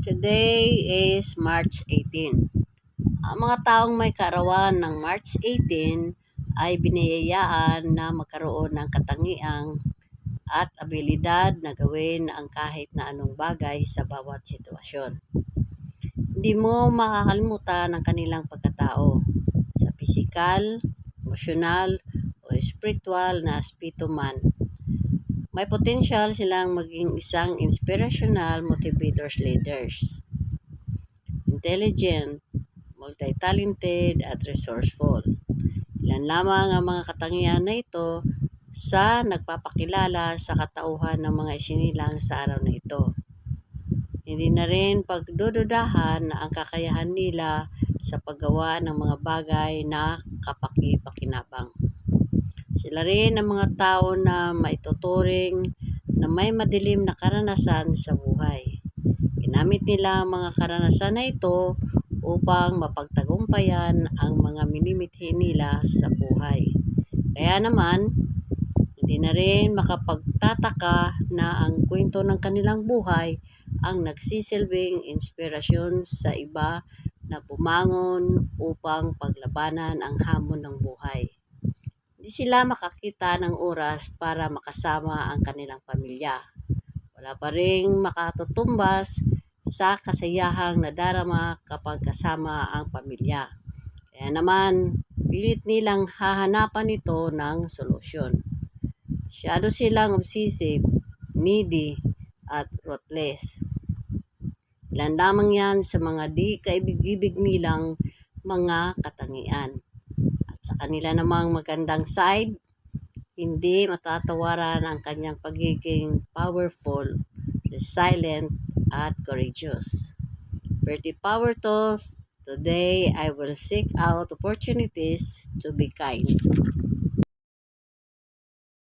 Today is March 18. Ang mga taong may kaarawan ng March 18 ay biniyayaan na magkaroon ng katangiang at abilidad na gawin ang kahit na anong bagay sa bawat sitwasyon. Hindi mo makakalimutan ang kanilang pagkatao sa pisikal, emosyonal, o spiritual na aspeto man. May potential silang maging isang inspirational motivators leaders. Intelligent, multi-talented at resourceful. Ilan lamang ang mga katangian na ito sa nagpapakilala sa katauhan ng mga isinilang sa araw na ito. Hindi na rin pagdududahan na ang kakayahan nila sa paggawa ng mga bagay na kapaki-pakinabang. Sila rin ang mga tao na maituturing na may madilim na karanasan sa buhay. Ginamit nila ang mga karanasan na ito upang mapagtagumpayan ang mga minimithi nila sa buhay. Kaya naman, hindi na rin makapagtataka na ang kwento ng kanilang buhay ang nagsisilbing inspirasyon sa iba na bumangon upang paglabanan ang hamon ng buhay. Hindi sila makakita ng oras para makasama ang kanilang pamilya. Wala pa ring makatutumbas sa kasayahang nadarama kapag kasama ang pamilya. Kaya naman, pilit nilang hahanapan ito ng solusyon. Masyado silang obsessive, needy, at ruthless. Ilan lamang yan sa mga di kaibig-ibig nilang mga katangian. At sa kanila namang magandang side, hindi matatawaran ang kanyang pagiging powerful, resilient, at courageous. Pretty power to, today I will seek out opportunities to be kind.